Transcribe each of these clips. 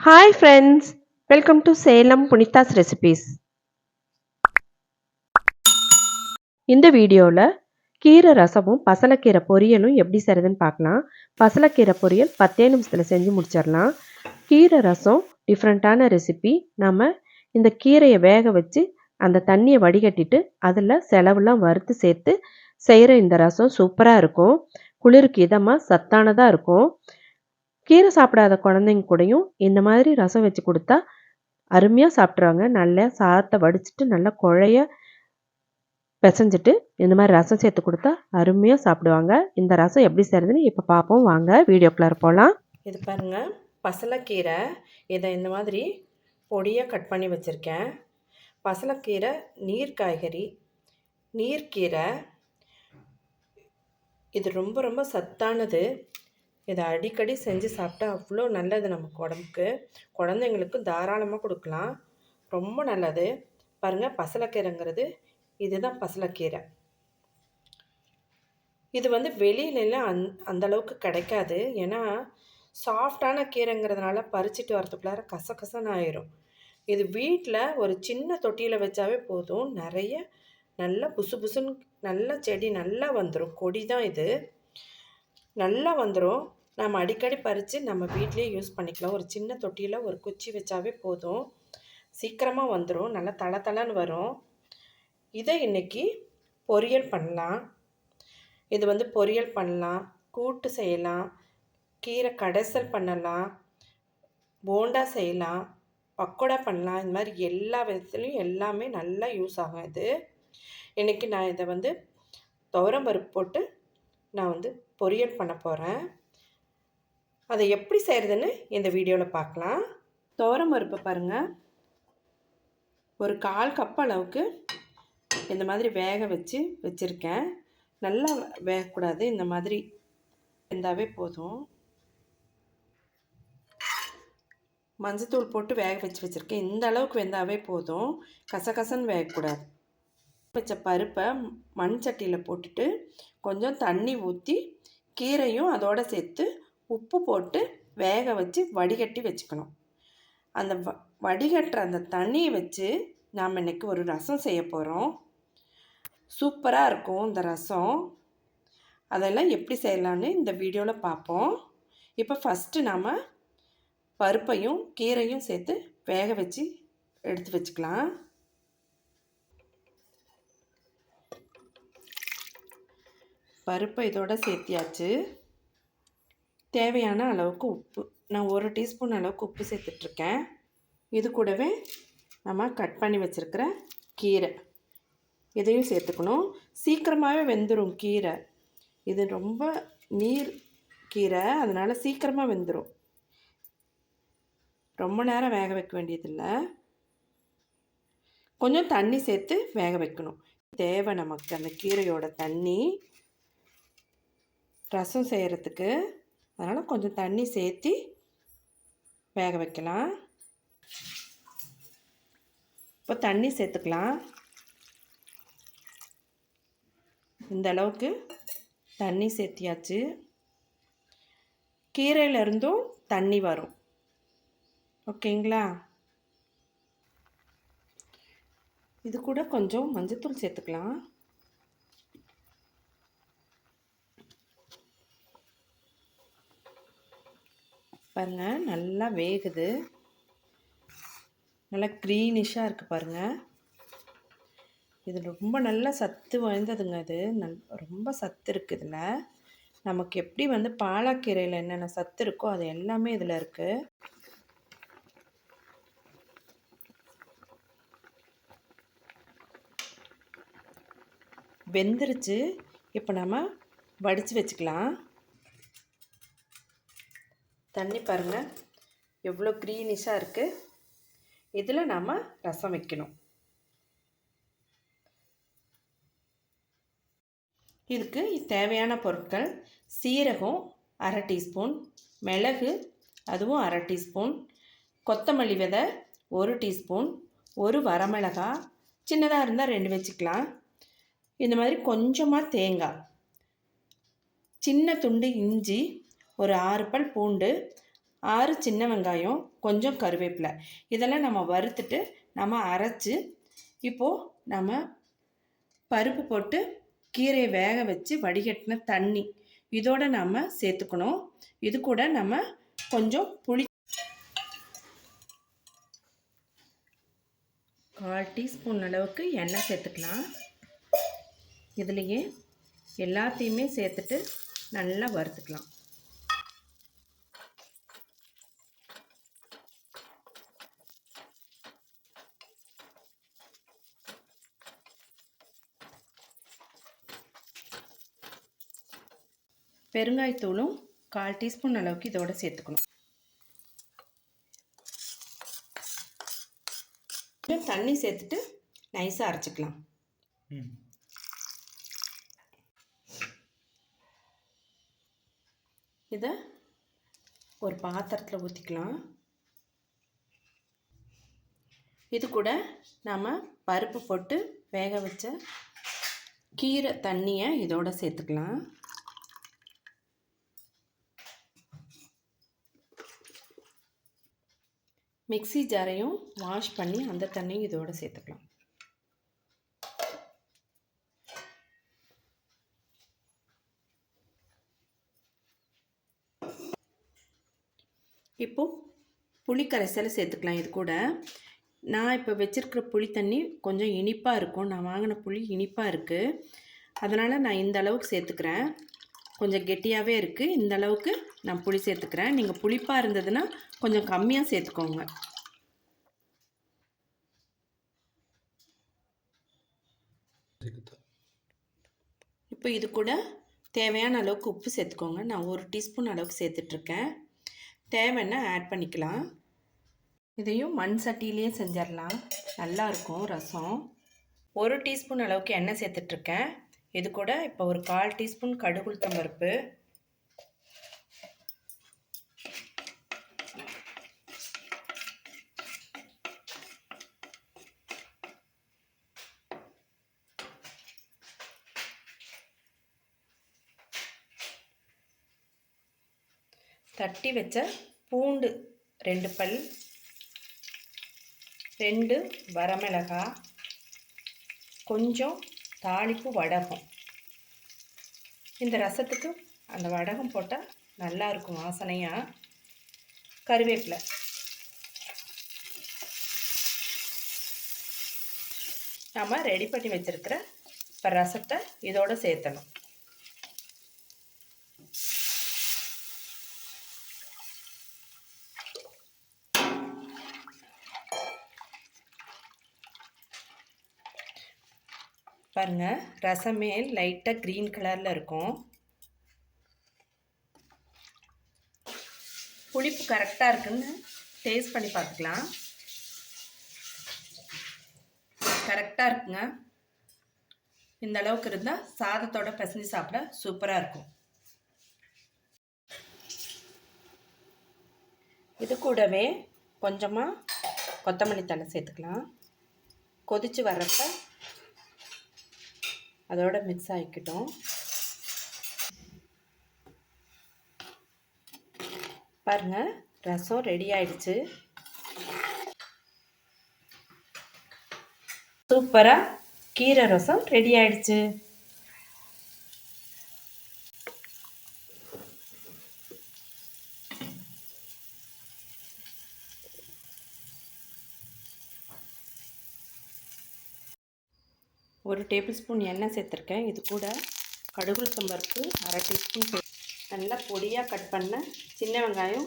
Hi friends, welcome to Salem புனிதாஸ் recipes. இந்த வீடியோவில் கீரை ரசமும் பசலைக்கீரை பொரியலும் எப்படி செய்கிறதுன்னு பார்க்கலாம். பசலைக்கீரை பொரியல் 10 நிமிஷத்தில் செஞ்சு முடிச்சிடலாம். கீரை ரசம் டிஃப்ரெண்ட்டான ரெசிபி. நம்ம இந்த கீரையை வேக வச்சு அந்த தண்ணியை வடிகட்டிட்டு அதில் செலவுலாம் வறுத்து சேர்த்து செய்கிற இந்த ரசம் சூப்பராக இருக்கும். குளிருக்கு இதமாக சத்தானதாக இருக்கும். கீரை சாப்பிடாத குழந்தைங்க கூடயும் இந்த மாதிரி ரசம் வச்சு கொடுத்தா அருமையாக சாப்பிட்ருவாங்க. நல்லா சாதத்தை வடிச்சிட்டு நல்லா குழைய பிசைஞ்சிட்டு இந்த மாதிரி ரசம் சேர்த்து கொடுத்தா அருமையாக சாப்பிடுவாங்க. இந்த ரசம் எப்படி செய்கிறதுன்னு இப்போ பார்ப்போம். வாங்க வீடியோக்குள்ளார போகலாம். இது பாருங்கள், பசலைக்கீரை. இதை இந்த மாதிரி பொடியாக கட் பண்ணி வச்சுருக்கேன். பசலைக்கீரை நீர் காய்கறி, நீர்க்கீரை. இது ரொம்ப ரொம்ப சத்தானது. இதை அடிக்கடி செஞ்சு சாப்பிட்டா அவ்வளோ நல்லது நமக்கு உடம்புக்கு. குழந்தைங்களுக்கு தாராளமாக கொடுக்கலாம், ரொம்ப நல்லது. பாருங்கள், பசலைக்கீரைங்கிறது இதுதான் பசலைக்கீரை. இது வெளியிலலாம் அந்தளவுக்கு கிடைக்காது. ஏன்னா சாஃப்டான கீரைங்கிறதுனால பறிச்சிட்டு வரதுக்குள்ளார கசகசன்னு ஆயிரும். இது வீட்டில் ஒரு சின்ன தொட்டியில் வச்சாவே போதும், நிறைய நல்லா புசு புசுன்னு நல்லா செடி நல்லா வந்துடும். கொடி தான் இது, நல்லா வந்துடும். நம்ம அடிக்கடி பறித்து நம்ம வீட்லேயே யூஸ் பண்ணிக்கலாம். ஒரு சின்ன தொட்டியில் ஒரு குச்சி வச்சாவே போதும், சீக்கிரமாக வந்துடும், நல்லா தளன்னு வரும். இதை இன்றைக்கி பொரியல் பண்ணலாம். இது பொரியல் பண்ணலாம், கூட்டு செய்யலாம், கீரை கடைசல் பண்ணலாம், போண்டா செய்யலாம், பக்கோடா பண்ணலாம். இந்த மாதிரி எல்லா விதத்துலேயும் எல்லாமே நல்லா யூஸ் ஆகும் இது. இன்றைக்கி நான் இதை துவரம் பருப்பு போட்டு நான் பொரியல் பண்ண போகிறேன். அதை எப்படி செய்கிறதுன்னு இந்த வீடியோவில் பார்க்கலாம். துவரம் பருப்பு பாருங்கள், ஒரு 1/4 கப் அளவுக்கு இந்த மாதிரி வேக வச்சுருக்கேன். நல்லா வேகக்கூடாது, இந்த மாதிரி வெந்தாவே போதும். மஞ்சத்தூள் போட்டு வேக வச்சுருக்கேன். இந்த அளவுக்கு வெந்தாவே போதும், கசகசன்னு வேகக்கூடாது. வச்ச பருப்பை மண் சட்டியில் போட்டுட்டு கொஞ்சம் தண்ணி ஊற்றி கீரையும் அதோடு சேர்த்து உப்பு போட்டு வேக வச்சு வடிகட்டி வச்சுக்கணும். அந்த வடிகட்டுற அந்த தண்ணியை வச்சு நாம் இன்றைக்கி ஒரு ரசம் செய்ய போகிறோம். சூப்பராக இருக்கும் இந்த ரசம். அதெல்லாம் எப்படி செய்யலான்னு இந்த வீடியோவில் பார்ப்போம். இப்போ ஃபஸ்ட்டு நாம் பருப்பையும் கீரையும் சேர்த்து வேக வச்சு எடுத்து வச்சுக்கலாம். பருப்பை இதோட சேர்த்தியாச்சு. தேவையான அளவுக்கு உப்பு, நான் 1 டீஸ்பூன் அளவுக்கு உப்பு சேர்த்துட்ருக்கேன். இது கூடவே நம்ம கட் பண்ணி வச்சுருக்கிற கீரை இதையும் சேர்த்துக்கணும். சீக்கிரமாகவே வெந்துடும் கீரை. இது ரொம்ப நீர் கீரை, அதனால் சீக்கிரமாக வெந்துடும். ரொம்ப நேரம் வேக வைக்க வேண்டியதில்லை, கொஞ்சம் தண்ணி சேர்த்து வேக வைக்கணும். தேவை நமக்கு அந்த கீரையோட தண்ணி ரசம் செய்கிறதுக்கு, அதனால் கொஞ்சம் தண்ணி சேர்த்து வேக வைக்கலாம். இப்போ தண்ணி சேர்த்துக்கலாம். இந்த அளவுக்கு தண்ணி சேர்த்தியாச்சு. கீரையிலேருந்தும் தண்ணி வரும், ஓகேங்களா? இது கூட கொஞ்சம் மஞ்சத்தூள் சேர்த்துக்கலாம். பாருங்கள், நல்லா வேகுது, நல்லா க்ரீனிஷாக இருக்குது பாருங்கள். இது ரொம்ப நல்லா சத்து வாய்ந்ததுங்க. இது ரொம்ப சத்து இருக்குது இதில். நமக்கு எப்படி பாலாக்கீரையில் என்னென்ன சத்து இருக்கோ அது எல்லாமே இதில் இருக்குது. வெந்துருச்சு. இப்போ நம்ம வடித்து வச்சுக்கலாம். தண்ணி பாருங்கள் எவ்வளோ க்ரீனிஷாக இருக்குது. இதில் நாம் ரசம் வைக்கணும். இதுக்கு தேவையான பொருட்கள்: சீரகம் 1/2 டீஸ்பூன், மிளகு அதுவும் 1/2 டீஸ்பூன், கொத்தமல்லி விதை 1 டீஸ்பூன், 1 வரமிளகாய், சின்னதாக இருந்தால் 2 வச்சுக்கலாம். இந்த மாதிரி கொஞ்சமாக தேங்காய், சின்ன துண்டு இஞ்சி, ஒரு 6 பல் பூண்டு, 6 சின்ன வெங்காயம், கொஞ்சம் கருவேப்பிலை. இதெல்லாம் நம்ம வறுத்துட்டு நம்ம அரைச்சி இப்போது நம்ம பருப்பு போட்டு கீரையை வேக வச்சு வடிகட்டின தண்ணி இதோட நம்ம சேர்த்துக்கணும். இது கூட நம்ம கொஞ்சம் புளி 1/4 டீஸ்பூன் அளவுக்கு எண்ணெய் சேர்த்துக்கலாம். இதுலேயே எல்லாத்தையுமே சேர்த்துட்டு நல்லா வறுத்துக்கலாம். பெருங்காயத்தூளும் 1/4 டீஸ்பூன் அளவுக்கு இதோட சேர்த்துக்கணும். கொஞ்சம் தண்ணி சேர்த்துட்டு நைஸாக அரைச்சிக்கலாம். இதை ஒரு பாத்திரத்தில் ஊற்றிக்கலாம். இது கூட நாம் பருப்பு போட்டு வேக வச்ச கீரை தண்ணியை இதோட சேர்த்துக்கலாம். மிக்ஸி ஜாரையும் வாஷ் பண்ணி அந்த தண்ணியும் இதோட சேர்த்துக்கலாம். இப்போது புளி கரைசலை சேர்த்துக்கலாம். இது கூட நான் இப்போ வச்சுருக்கிற புளி தண்ணி கொஞ்சம் இனிப்பாக இருக்கும். நான் வாங்கின புளி இனிப்பாக இருக்குது. அதனால் நான் இந்த அளவுக்கு சேர்த்துக்கிறேன். கொஞ்சம் கெட்டியாகவே இருக்குது. இந்த அளவுக்கு நான் புளி சேர்த்துக்கிறேன். நீங்கள் புளிப்பாக இருந்ததுன்னா கொஞ்சம் கம்மியாக சேர்த்துக்கோங்க. இப்போ இது கூட தேவையான அளவுக்கு உப்பு சேர்த்துக்கோங்க. நான் 1 டீஸ்பூன் அளவுக்கு சேர்த்துட்ருக்கேன். தேவைன்னா ஆட் பண்ணிக்கலாம். இதையும் மண் சட்டியிலேயே செஞ்சிடலாம். நல்லாயிருக்கும் ரசம். 1 டீஸ்பூன் அளவுக்கு எண்ணெய் சேர்த்துட்ருக்கேன். இது கூட இப்போ ஒரு 1/4 டீஸ்பூன் கடுகு உளுத்தம் பருப்பு, தட்டி வச்ச பூண்டு 2 பல், 2 வரமிளகாய், கொஞ்சம் தாளிப்பு வடகம். இந்த ரசத்துக்கு அந்த வடகம் போட்டால் நல்லாயிருக்கும் வாசனையாக. கருவேப்பிலை, நம்ம ரெடி பண்ணி வச்சுருக்கிற இப்போ ரசத்தை இதோடு சேர்த்தணும். பாருங்கள், ரசமே லைட்டாக க்ரீன் கலரில் இருக்கும். புளிப்பு கரெக்டாக இருக்குன்னு டேஸ்ட் பண்ணி பார்த்துக்கலாம். கரெக்டாக இருக்குங்க. இந்த அளவுக்கு இருந்தால் சாதத்தோட பிசைஞ்சு சாப்பிட சூப்பராக இருக்கும். இது கூடவே கொஞ்சமாக கொத்தமல்லி தழை சேர்த்துக்கலாம். கொதித்து வர்றப்ப அதோட மிக்ஸ் ஆகிக்கிட்டோம். பாருங்கள், ரசம் ரெடி ஆயிடுச்சு. சூப்பராக கீரை ரசம் ரெடி ஆயிடுச்சு. ஒரு டேபிள் ஸ்பூன் எண்ணெய் சேர்த்துருக்கேன். இது கூட கடுகு உளுத்தம் பருப்பு 1/2 டீஸ்பூன் நல்லா பொடியாக கட் பண்ண சின்ன வெங்காயம்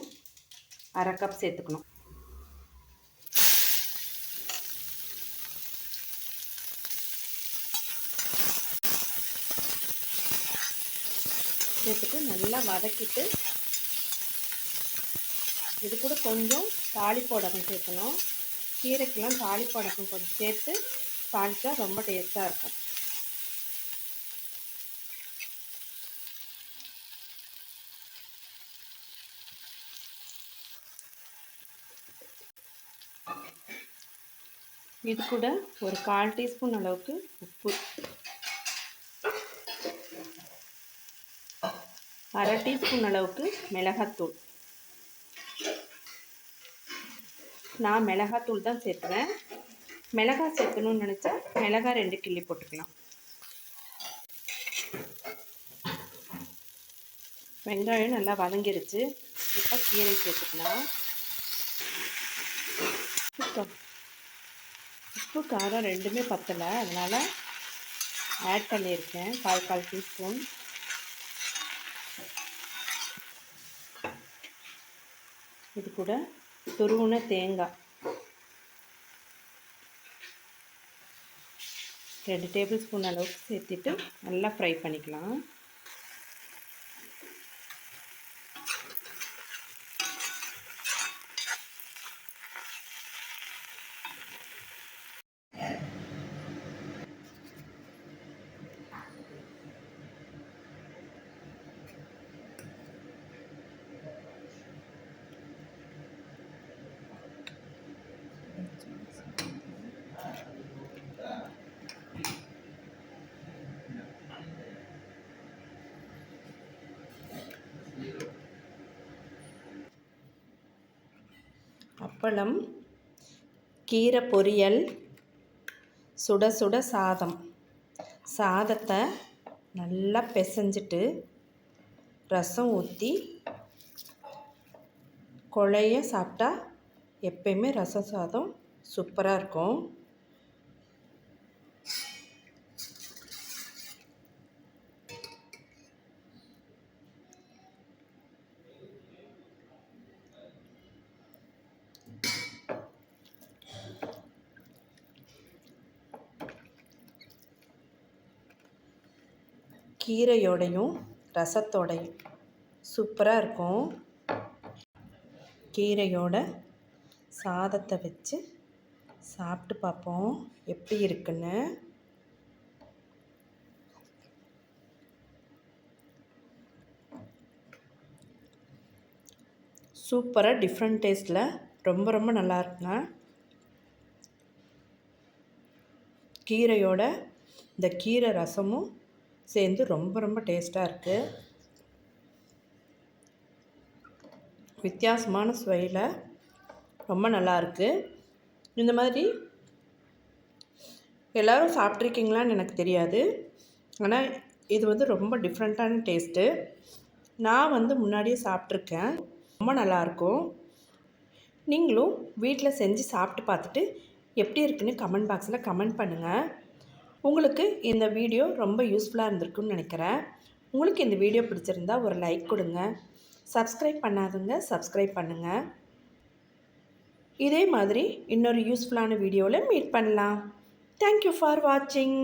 1/2 கப் சேர்த்துக்கணும். சேர்த்துட்டு நல்லா வதக்கிட்டு இது கூட கொஞ்சம் தாளிப்போடகம் சேர்க்கணும். கீரைக்கெல்லாம் தாளிப்போடகம் கொஞ்சம் சேர்த்து தாளித்தா ரொம்ப டேஸ்ட்டாக இருக்கும். இது கூட ஒரு 1/4 டீஸ்பூன் அளவுக்கு உப்பு, 1/2 டீஸ்பூன் அளவுக்கு மிளகாத்தூள், நான் மிளகாத்தூள் தான் சேர்த்துவேன். மிளகாய் சேர்க்கணும்னு நினச்சா மிளகாய் 2 கிள்ளி போட்டுக்கலாம். வெங்காயம் நல்லா வதங்கிருச்சு. இப்போ கீரை சேர்த்துக்கலாம். உப்பு காரம் ரெண்டுமே பத்தலை, அதனால் ஆட் பண்ணியிருக்கேன் 1/4 டீஸ்பூன். இது கூட துருவின தேங்காய் 2 டேபிள் ஸ்பூன் அளவுக்கு சேர்த்துட்டு நல்லா ஃப்ரை பண்ணிக்கலாம். அப்பளம், கீரை பொரியல், சுட சுட சாதம். சாதத்தை நல்லா பிசைஞ்சிட்டு ரசம் ஊற்றி குழைய சாப்பிட்டா எப்பயுமே ரசம் சாதம் சூப்பராக இருக்கும். கீரையோடையும் ரசத்தோடையும் சூப்பராக இருக்கும். கீரையோட சாதத்தை வச்சு சாப்பிட்டு பார்ப்போம் எப்படி இருக்குன்னு. சூப்பராக டிஃப்ரெண்ட் டேஸ்ட்டில் ரொம்ப ரொம்ப நல்லா இருக்குங்க. கீரையோட இந்த கீரை ரசமும் சேர்ந்து ரொம்ப ரொம்ப டேஸ்ட்டாக இருக்குது. வித்தியாசமான சுவையில் ரொம்ப நல்லாயிருக்கு. இந்த மாதிரி எல்லோரும் சாப்பிட்ருக்கீங்களான்னு எனக்கு தெரியாது, ஆனால் இது வந்து ரொம்ப டிஃப்ரெண்ட்டான டேஸ்ட்டு. நான் வந்து முன்னாடியே சாப்பிட்ருக்கேன், ரொம்ப நல்லாயிருக்கும். நீங்களும் வீட்டில் செஞ்சு சாப்பிட்டு பார்த்துட்டு எப்படி இருக்குன்னு கமெண்ட் பாக்ஸில் கமெண்ட் பண்ணுங்கள். உங்களுக்கு இந்த வீடியோ ரொம்ப யூஸ்ஃபுல்லாக இருந்திருக்குன்னு நினைக்கிறேன். உங்களுக்கு இந்த வீடியோ பிடிச்சிருந்தா ஒரு லைக் கொடுங்க. சப்ஸ்கிரைப் பண்ணாதவங்க சப்ஸ்கிரைப் பண்ணுங்கள். இதே மாதிரி இன்னொரு யூஸ்ஃபுல்லான வீடியோவில் மீட் பண்ணலாம். தேங்க்யூ ஃபார் வாட்சிங்.